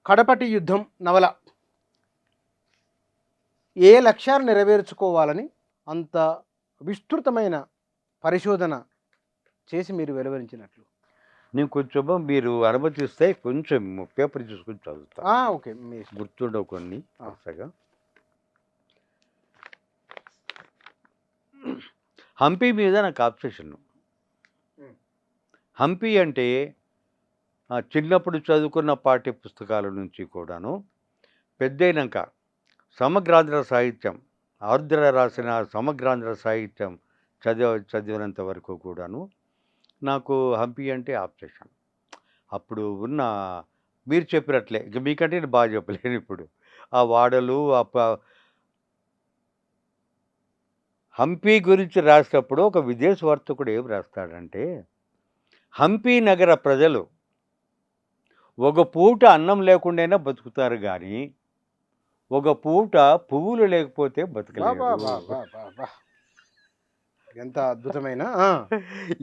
కడపటి యుద్ధం నవల ఏ లక్ష్యాలు నెరవేర్చుకోవాలని అంత విస్తృతమైన పరిశోధన చేసి మీరు వెలువరించినట్లు? నేను కొంచెం మీరు అనుమతిస్తే కొంచెం పేపర్ చూసుకొని చదువుతా. ఓకే, మీ ఇష్టం. గుర్తుండవు కొన్ని వరుసగా. హంపి మీద నాకు ఆబ్సెషన్. హంపి అంటే చిన్నప్పుడు చదువుకున్న పాఠ్య పుస్తకాల నుంచి కూడాను పెద్దయినాక సమగ్రాంధ్ర సాహిత్యం, ఆర్ద్ర రాసిన సమగ్రాంధ్ర సాహిత్యం చదివినంత వరకు కూడాను నాకు హంపి అంటే ఆబ్సెషన్. అప్పుడు ఉన్న మీరు చెప్పినట్లే, ఇక మీకంటే నేను బాగా చెప్పలేను ఇప్పుడు. ఆ వాడలు హంపి గురించి రాసినప్పుడు ఒక విదేశ వర్తకుడు ఏం రాస్తాడంటే, హంపి నగర ప్రజలు ఒక పూట అన్నం లేకుండానే బతుకుతారు కానీ ఒక పూట పువ్వులు లేకపోతే బతకలేరు. ఎంత అద్భుతమైన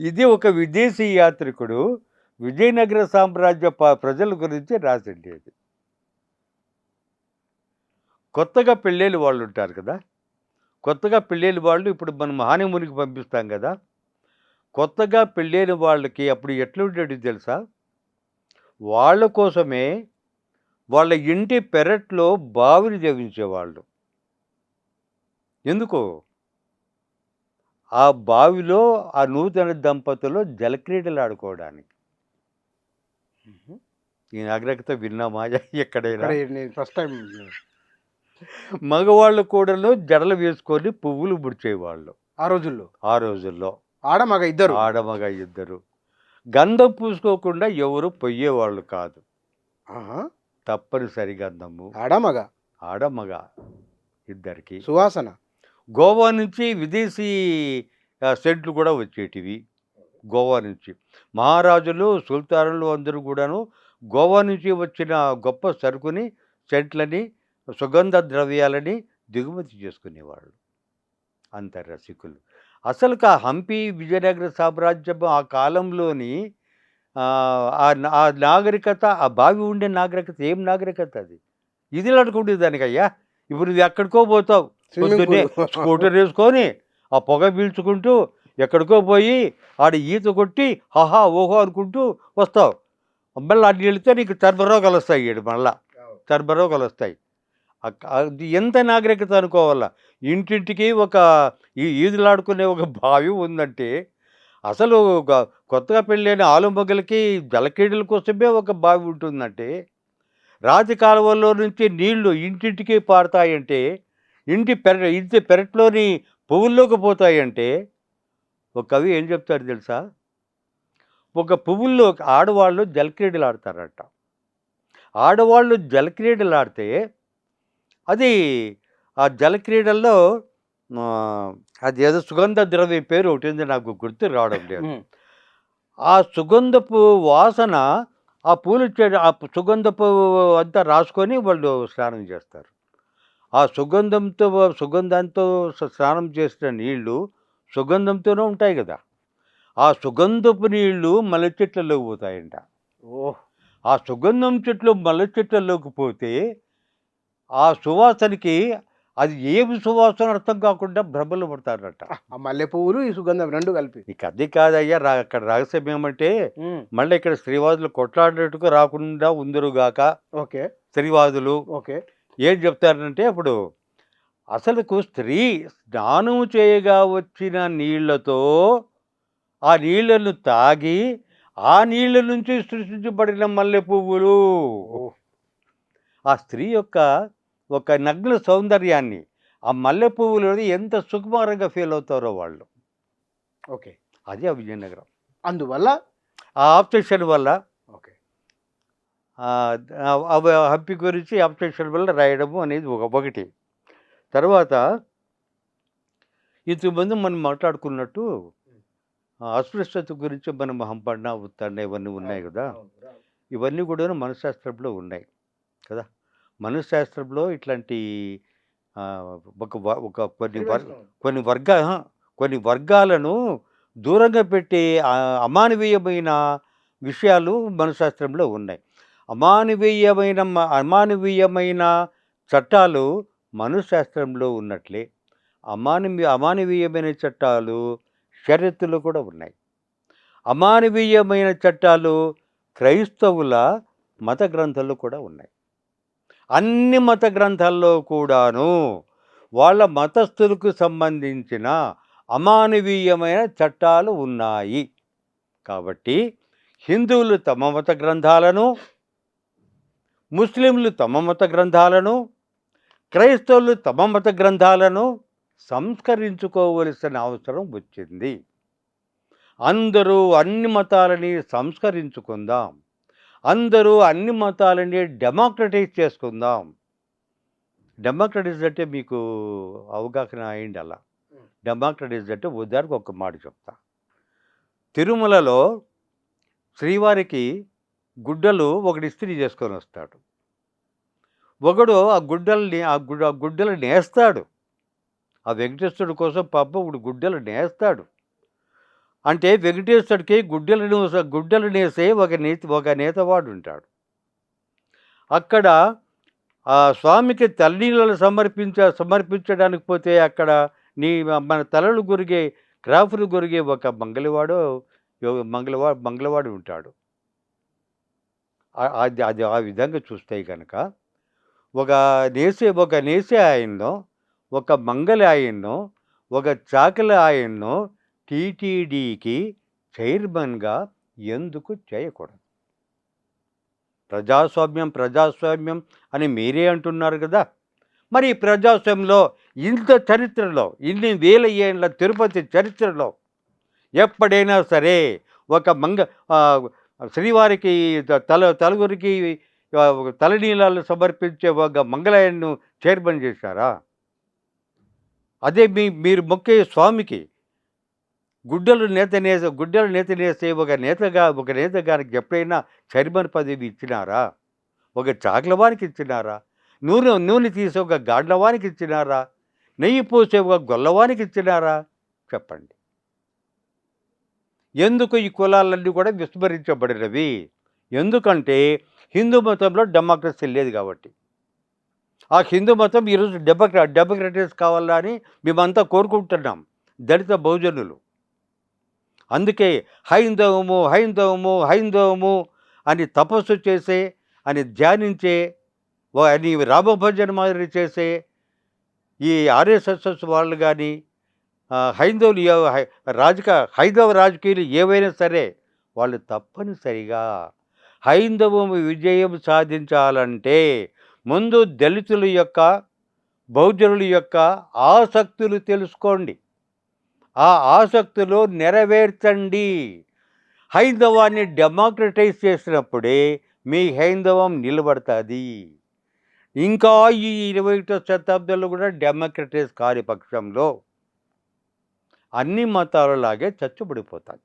ఇది ఒక విదేశీ యాత్రికుడు విజయనగర సామ్రాజ్య ప్రజల గురించి రాసిండేది. కొత్తగా పెళ్ళేళ్ళు వాళ్ళు ఉంటారు కదా, కొత్తగా పెళ్ళేళ్ళు వాళ్ళు ఇప్పుడు మనం హానీమూన్కి పంపిస్తాం కదా, కొత్తగా పెళ్ళైన వాళ్ళకి అప్పుడు ఎట్లుండేది తెలుసా? వాళ్ళ కోసమే వాళ్ళ ఇంటి పెరట్లో బావిని జవించేవాళ్ళు. ఎందుకు? ఆ బావిలో ఆ నూతన దంపతులు జలక్రీడలు ఆడుకోవడానికి. ఈ నాగరికత విన్నామా ఎక్కడైనా? First time. మగవాళ్ళు కూడాను జడలు వేసుకొని పువ్వులు ముడిచేవాళ్ళు ఆ రోజుల్లో. ఆడమగ ఇద్దరు. గంధం పూసుకోకుండా ఎవరు పొయ్యేవాళ్ళు కాదు. తప్పనిసరి గంధము ఆడమగ ఇద్దరికి. సువాసన. గోవా నుంచి విదేశీ సెంట్లు కూడా వచ్చేటివి. గోవా నుంచి మహారాజులు, సుల్తానులు అందరూ కూడాను గోవా నుంచి వచ్చిన గొప్ప సరుకుని, సెంట్లని, సుగంధ ద్రవ్యాలని దిగుమతి చేసుకునేవాళ్ళు. అంత రసికులు. అసలు హంపి విజయనగర సామ్రాజ్యం ఆ కాలంలోని ఆ నాగరికత, ఆ బావి ఉండే నాగరికత ఏం నాగరికత అది? ఇది అనుకుంటే దానికయ్యా. ఇప్పుడు నువ్వు ఎక్కడికో పోతావు, పొద్దున్నే స్కూటర్ వేసుకొని ఆ పొగ పీల్చుకుంటూ ఎక్కడికో పోయి ఆడ ఈత కొట్టి హహా ఓహో అనుకుంటూ వస్తావు. మళ్ళీ అటు వెళితే నీకు చర్మరోగాలు వస్తాయి. మళ్ళా చర్మరోగాలు వస్తాయి. అది ఎంత నాగరికత అనుకోవాలా? ఇంటింటికి ఒక ఈదులాడుకునే ఒక బావి ఉందంటే, అసలు కొత్తగా పెళ్ళైన ఆలుమొగ్గలకి జలక్రీడల కోసమే ఒక బావి ఉంటుందంటే, రాతి కాలువల్లో నుంచి నీళ్లు ఇంటింటికి పారుతాయంటే, ఇంటి పెరట్లోని పువ్వుల్లోకి పోతాయంటే, ఒక కవి ఏం చెప్తారు తెలుసా? ఒక పువ్వుల్లో ఆడవాళ్ళు జలక్రీడలు ఆడతారట. ఆడవాళ్ళు జలక్రీడలు ఆడితే అది ఆ జలక్రీడల్లో అది ఏదో సుగంధ ద్రవ్యం పేరు ఒకటి ఉంది, నాకు గుర్తు రావడం లేదు. ఆ సుగంధపు వాసన ఆ పూలు ఆ సుగంధపు అంతా రాసుకొని వాళ్ళు స్నానం చేస్తారు. ఆ సుగంధంతో స్నానం చేసిన నీళ్లు సుగంధంతోనే ఉంటాయి కదా. ఆ సుగంధపు నీళ్లు మల్లె చెట్లలోకి పోతాయంట. ఆ సుగంధం చెట్లు మల్లె చెట్లలోకి పోతే ఆ సువాసనకి అది ఏమి సువాసన అర్థం కాకుండా భ్రమలు పడతారట. ఆ మల్లె పువ్వులు, ఈ సుగంధం రెండు కలిపి. నీకు అది కాదయ్యా, అక్కడ రహస్యం ఏమంటే, మళ్ళీ ఇక్కడ స్త్రీవాదులు కొట్లాడినట్టుగా రాకుండా ఉందరుగాక. ఓకే, స్త్రీవాదులు ఓకే ఏం చెప్తారంటే, అప్పుడు అసలుకు స్త్రీ స్నానం చేయగా వచ్చిన నీళ్లతో ఆ నీళ్లను తాగి ఆ నీళ్ల నుంచి సృష్టించబడిన మల్లె పువ్వులు ఆ స్త్రీ యొక్క ఒక నగ్న సౌందర్యాన్ని, ఆ మల్లె పువ్వులు ఎంత సుకుమారంగా ఫీల్ అవుతారో వాళ్ళు. ఓకే, అదే ఆ విజయనగరం. అందువల్ల ఆ ఆబ్సెషన్ వల్ల ఓకే హంపి గురించి ఆబ్సెషన్ వల్ల రాయడము అనేది ఒకటి. తర్వాత ఇంతకుముందు మనం మాట్లాడుకున్నట్టు అస్పృశ్యత గురించి మనం హంపన్న, ఉత్తన్న ఇవన్నీ ఉన్నాయి కదా. ఇవన్నీ కూడా మనశ్శాస్త్రంలో ఉన్నాయి కదా. మనశ్శాస్త్రంలో ఇట్లాంటి కొన్ని వర్గాలను దూరంగా పెట్టి అమానవీయమైన విషయాలు మనశ్శాస్త్రంలో ఉన్నాయి. అమానవీయమైన చట్టాలు మనశాస్త్రంలో ఉన్నట్లే అమానవీయమైన చట్టాలు షరియత్తులో కూడా ఉన్నాయి. అమానవీయమైన చట్టాలు క్రైస్తవుల మత గ్రంథాల్లో కూడా ఉన్నాయి. అన్ని మత గ్రంథాల్లో కూడాను వాళ్ళ మతస్థులకు సంబంధించిన అమానవీయమైన చట్టాలు ఉన్నాయి. కాబట్టి హిందువులు తమ మత గ్రంథాలను, ముస్లింలు తమ మత గ్రంథాలను, క్రైస్తవులు తమ మత గ్రంథాలను సంస్కరించుకోవలసిన అవసరం వచ్చింది. అందరూ అన్ని మతాలని సంస్కరించుకుందాం. అందరూ అన్ని మతాలని డెమోక్రటైజ్ చేసుకుందాం. డెమోక్రటైజ్ అంటే మీకు అవగాహన అయింది అలా. డెమోక్రటైజ్ అంటే ఉదాహరణకు ఒక మాట చెప్తా. తిరుమలలో శ్రీవారికి గుడ్డలు ఒకటి ఇస్త్రీ చేసుకొని వస్తాడు. ఒకడు ఆ గుడ్డలు నేస్తాడు. ఆ వెంకటేశ్వరుడు కోసం పాపం ఒకడు గుడ్డలు నేస్తాడు. అంటే వెంకటేశ్వరుడికి గుడ్డలు నేసే ఒక నేతవాడు ఉంటాడు. అక్కడ ఆ స్వామికి తల్లినీళ్ళు సమర్పించడానికి పోతే అక్కడ మన తలలు గురిగే క్రాఫ్లు గురిగే ఒక మంగళవాడు ఉంటాడు. అది ఆ విధంగా చూస్తే కనుక ఒక నేసే ఆయన్నో, ఒక మంగళ ఆయన్నో, ఒక చాకల ఆయన్నో టీటీడీకి చైర్మన్గా ఎందుకు చేయకూడదు? ప్రజాస్వామ్యం అని మీరే అంటున్నారు కదా. మరి ఈ ప్రజాస్వామ్యంలో ఇంత చరిత్రలో, ఇన్ని వేల ఏళ్ళ తిరుపతి చరిత్రలో ఎప్పుడైనా సరే ఒక శ్రీవారికి తలుగురికి తలనీలాలు సమర్పించే ఒక మంగళాయన్ను చైర్మన్ చేశారా? అదే మీరు మొక్కే స్వామికి గుడ్డలు నేత నేసే ఒక నేతగానికి ఎప్పుడైనా చైర్మన్ పదవి ఇచ్చినారా? ఒక చాకలవానికి ఇచ్చినారా? నూనె తీసే ఒక గాడ్లవానికి ఇచ్చినారా? నెయ్యి పోసే ఒక గొల్లవానికి ఇచ్చినారా? చెప్పండి. ఎందుకు ఈ కులాలన్నీ కూడా విస్మరించబడినవి? ఎందుకంటే హిందూ మతంలో డెమోక్రసీ లేదు కాబట్టి. ఆ హిందూ మతం ఈరోజు డెమోక్రటైజ్ కావాలా అని మేమంతా కోరుకుంటున్నాం, దళిత బహుజనులు. అందుకే హైందవము అని తపస్సు చేసే, అని ధ్యానించే, అని రామభజన మాదిరి చేసే ఈ ఆర్ఎస్ఎస్ వాళ్ళు కానీ హైందవ రాజకీయాలు ఏవైనా సరే వాళ్ళు తప్పనిసరిగా హైందవం విజయం సాధించాలంటే ముందు దళితుల యొక్క, బహుజనుల యొక్క ఆసక్తులు తెలుసుకోండి. ఆ ఆసక్తులు నెరవేర్చండి. హైందవాన్ని డెమోక్రటైజ్ చేసినప్పుడే మీ హైందవం నిలబడుతుంది. ఇంకా ఈ 21వ శతాబ్దంలో కూడా డెమోక్రటైజ్ కాని పక్షంలో అన్ని మతాలలాగే చచ్చుబడిపోతాయి.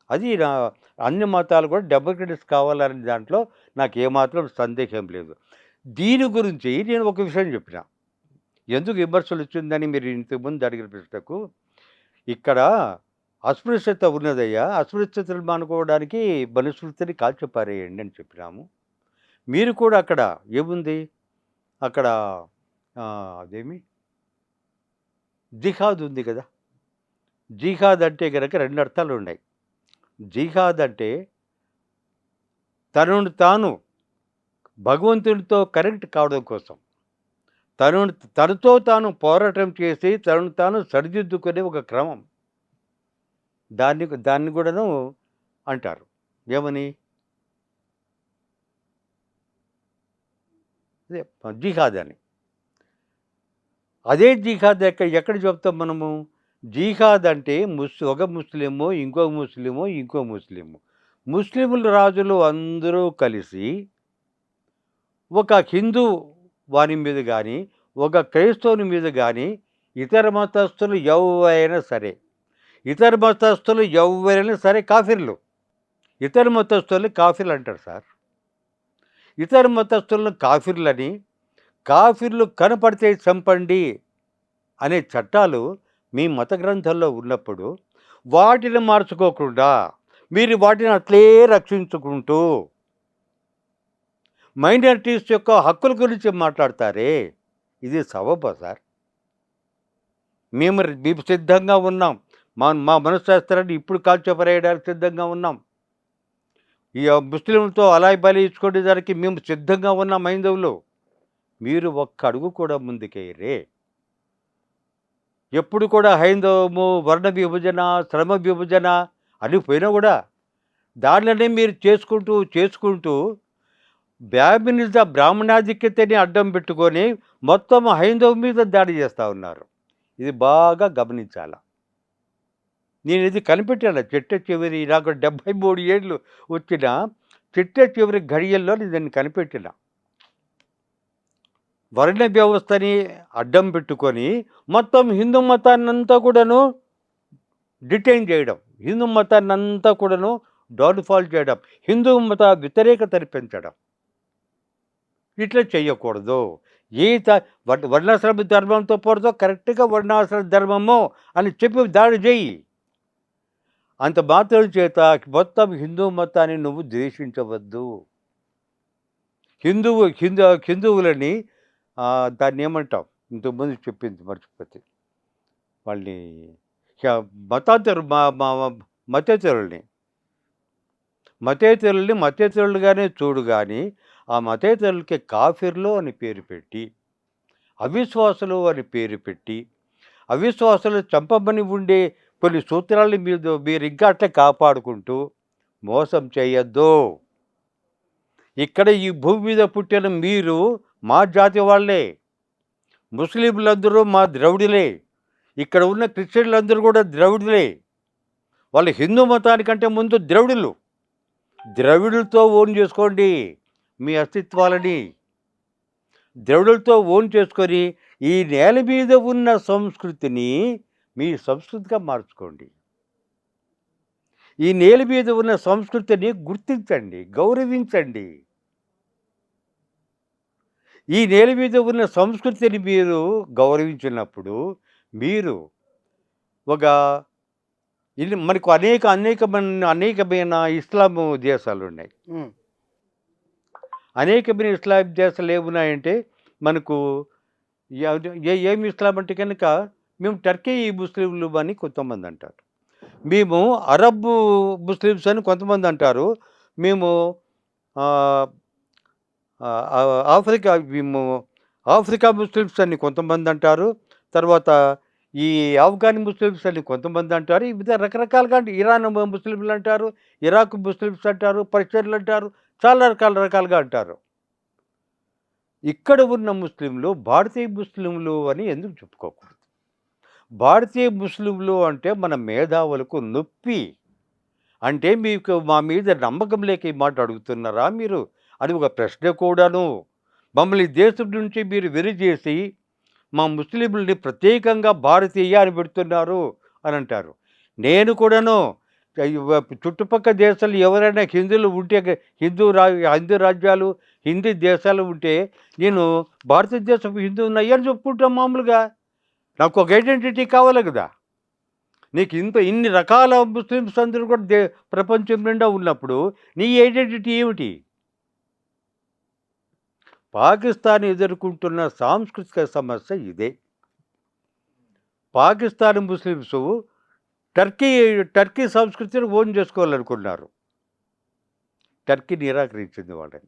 అది అన్ని మతాలు కూడా డెమోక్రటైజ్ కావాలనే దాంట్లో నాకు ఏమాత్రం సందేహం లేదు. దీని గురించి నేను ఒక విషయం చెప్పిన, ఎందుకు విమర్శలు వచ్చిందని మీరు ఇంతకుముందు అడిగిన ప్రశ్నకు, ఇక్కడ అస్పృశ్యత ఉన్నదయ్యా, అస్పృశ్యతలు మానుకోవడానికి మనుస్మృతిని కాల్చిపారేయండి అని చెప్పినాము. మీరు కూడా అక్కడ ఏముంది, అక్కడ అదేమి జిహాద్ ఉంది కదా. జిహాద్ అంటే కనుక 2 అర్థాలు ఉన్నాయి. జిహాద్ అంటే తనను తాను భగవంతునితో కనెక్ట్ కావడం కోసం, తనతో తాను పోరాటం చేసి తనను తాను సరిదిద్దుకునే ఒక క్రమం. దాన్ని కూడాను అంటారు ఏమని, అదే జిహాద్ అని. అదే జిహాద్ ఎక్కడ చెప్తాం మనము? జిహాద్ అంటే ఒక ముస్లిము, ఇంకో ముస్లిము, ముస్లిముల రాజులు అందరూ కలిసి ఒక హిందూ వాని మీద కానీ, ఒక క్రైస్తవుని మీద కానీ, ఇతర మతస్థులు ఎవరైనా సరే కాఫిర్లు. ఇతర మతస్థుల్ని కాఫిర్లు అంటారు సార్. ఇతర మతస్థులను కాఫిర్లని, కాఫిర్లు కనపడితే చంపండి అనే చట్టాలు మీ మత గ్రంథాల్లో ఉన్నప్పుడు వాటిని మార్చుకోకుండా మీరు వాటిని అట్లే రక్షించుకుంటూ మైనారిటీస్ యొక్క హక్కుల గురించి మాట్లాడతారే, ఇది సబబా సార్? మేము సిద్ధంగా ఉన్నాం. మా మనశ్శాస్త్రాన్ని ఇప్పుడు కాల్చిపరేయడానికి సిద్ధంగా ఉన్నాం. ఈ ముస్లింలతో అలాయి బలి ఇచ్చుకునేదానికి మేము సిద్ధంగా ఉన్నాం హైందవులు. మీరు ఒక్క అడుగు కూడా ముందుకేయరే. ఎప్పుడు కూడా హైందవము, వర్ణ విభజన, శ్రమ విభజన అని పోయినా కూడా దానిలోనే మీరు చేసుకుంటూ బ్రాహ్మణాధిక్యతని అడ్డం పెట్టుకొని మొత్తం హైందవం మీద దాడి చేస్తూ ఉన్నారు. ఇది బాగా గమనించాల. నేను ఇది కనిపెట్టాను చిట్ట చివరి నాకు 73 ఏళ్ళు వచ్చిన చిట్ట చివరి ఘడియల్లో నేను దీన్ని కనిపెట్టిన. వర్ణ వ్యవస్థని అడ్డం పెట్టుకొని మొత్తం హిందూ మతాన్నంతా కూడాను డిటైన్ చేయడం, హిందూ మతాన్నంతా కూడాను డౌన్ఫాల్ చేయడం, హిందూ మత వ్యతిరేకతని పెంచడం. ఇట్లా చేయకూడదు. ఏ వర్ణాశ్రమ ధర్మంతో పోరుతో కరెక్ట్గా వర్ణాశ్రమ ధర్మము అని చెప్పి దాడి చేయి. అంత మాత్రం చేత మొత్తం హిందూ మతాన్ని నువ్వు ద్వేషించవద్దు. హిందువులని దాన్ని ఏమంటాం, ఇంతకుముందు చెప్పింది మర్చిపోతే వాళ్ళని మతేతరులుగానే చూడు కానీ ఆ మతేతరులకి కాఫిర్లు అని పేరు పెట్టి, అవిశ్వాసులు అని పేరు పెట్టి, అవిశ్వాసులు చంపమని ఉండే కొన్ని సూత్రాలని మీరు ఇంకా అట్లా కాపాడుకుంటూ మోసం చేయొద్దు. ఇక్కడ ఈ భూమి మీద పుట్టిన మీరు మా జాతి వాళ్ళే. ముస్లింలందరూ మా ద్రవిడులే. ఇక్కడ ఉన్న క్రిస్టియన్లందరూ కూడా ద్రవిడులే. వాళ్ళు హిందూ మతానికంటే ముందు ద్రవిడులు. ద్రవిడులతో ఓన్ చేసుకోండి మీ అస్తిత్వాలని. ద్రవిడులతో ఓన్ చేసుకొని ఈ నేల మీద ఉన్న సంస్కృతిని మీ సంస్కృతిగా మార్చుకోండి. ఈ నేల మీద ఉన్న సంస్కృతిని గుర్తించండి, గౌరవించండి. ఈ నేల మీద ఉన్న సంస్కృతిని మీరు గౌరవించినప్పుడు మీరు ఒక మనకు అనేకమైన ఇస్లాం దేశాలు ఉన్నాయి. అనేకమైన ఇస్లాం దేశాలు ఏమున్నాయంటే మనకు ఏమి ఇస్లాం అంటే కనుక మేము టర్కీ ముస్లింలు అని కొంతమంది అంటారు, మేము అరబ్ ముస్లిమ్స్ అని కొంతమంది అంటారు, మేము ఆఫ్రికా ముస్లిమ్స్ అని కొంతమంది అంటారు, తర్వాత ఈ ఆఫ్ఘాన్ ముస్లిమ్స్ అని కొంతమంది అంటారు. ఈ విధంగా రకరకాలుగా ఇరాన్ ముస్లింలు అంటారు, ఇరాక్ ముస్లిమ్స్ అంటారు, పర్షియన్లు అంటారు, చాలా రకాలుగా అంటారు. ఇక్కడ ఉన్న ముస్లింలు భారతీయ ముస్లింలు అని ఎందుకు చెప్పుకోకూడదు? భారతీయ ముస్లింలు అంటే మన మేధావులకు నొప్పి. అంటే మీకు మా మీద నమ్మకం లేక ఈ మాట అడుగుతున్నారా మీరు అని ఒక ప్రశ్న కూడాను. మమ్మల్ని దేశం నుంచి మీరు వెరిచేసి మా ముస్లింలని ప్రత్యేకంగా భారతీయ అని పెడుతున్నారు అని అంటారు. నేను కూడాను చుట్టుపక్కల దేశాలు ఎవరైనా హిందువులు ఉంటే, హిందూ రాజ్యాలు, హిందీ దేశాలు ఉంటే నేను భారతదేశం హిందూ ఉన్నాయని చెప్పుకుంటాం మామూలుగా. నాకు ఒక ఐడెంటిటీ కావాలి కదా. నీకు ఇన్ని రకాల ముస్లిమ్స్ అందరూ కూడా ప్రపంచం నిండా ఉన్నప్పుడు నీ ఐడెంటిటీ ఏమిటి? పాకిస్తాన్ ఎదుర్కొంటున్న సాంస్కృతిక సమస్య ఇదే. పాకిస్తాన్ ముస్లిమ్స్ టర్కీ సంస్కృతిని ఓన్ చేసుకోవాలనుకున్నారు. టర్కీ నిరాకరించింది వాళ్ళని.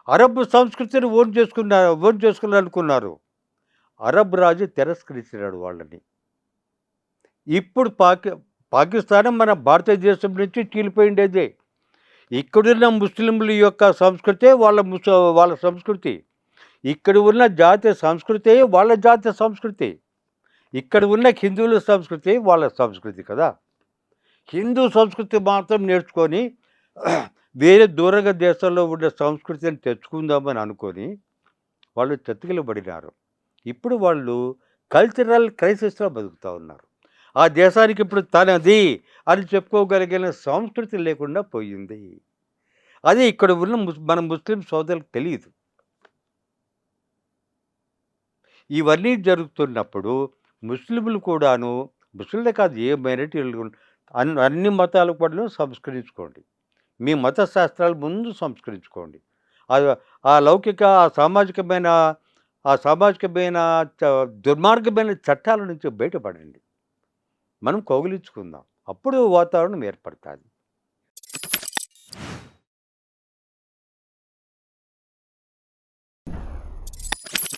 అరబ్ సంస్కృతిని ఓన్ చేసుకోవాలనుకున్నారు. అరబ్ రాజు తిరస్కరించినాడు వాళ్ళని. ఇప్పుడు పాకిస్తాన్ మన భారతదేశం నుంచి చీలిపోయిండేదే. ఇక్కడున్న ముస్లింల యొక్క సంస్కృతే వాళ్ళ సంస్కృతి. ఇక్కడ ఉన్న జాతీయ సంస్కృతే వాళ్ళ జాతీయ సంస్కృతి. ఇక్కడ ఉన్న హిందువుల సంస్కృతి వాళ్ళ సంస్కృతి కదా. హిందూ సంస్కృతి మాత్రం నేర్చుకొని వేరే దూరంగ దేశాల్లో ఉన్న సంస్కృతిని తెచ్చుకుందామని అనుకొని వాళ్ళు చతికిలబడినారు. ఇప్పుడు వాళ్ళు కల్చరల్ క్రైసిస్లో బతుకుతూ ఉన్నారు. ఆ దేశానికి ఇప్పుడు తనది అని చెప్పుకోగలిగిన సంస్కృతి లేకుండా పోయింది. అది ఇక్కడ ఉన్న మన ముస్లిం సోదరులకు తెలియదు. ఇవన్నీ జరుగుతున్నప్పుడు ముస్లింలు కూడాను, ముస్లింలే కాదు ఏ మైనారిటీలు అన్ని మతాలకు కూడా సంస్కరించుకోండి. మీ మత శాస్త్రాలు ముందు సంస్కరించుకోండి. ఆ ఆ లౌకిక, ఆ సామాజికమైన దుర్మార్గమైన చట్టాల నుంచి బయటపడండి. మనం కౌగిలించుకుందాం. అప్పుడు వాతావరణం ఏర్పడతాది.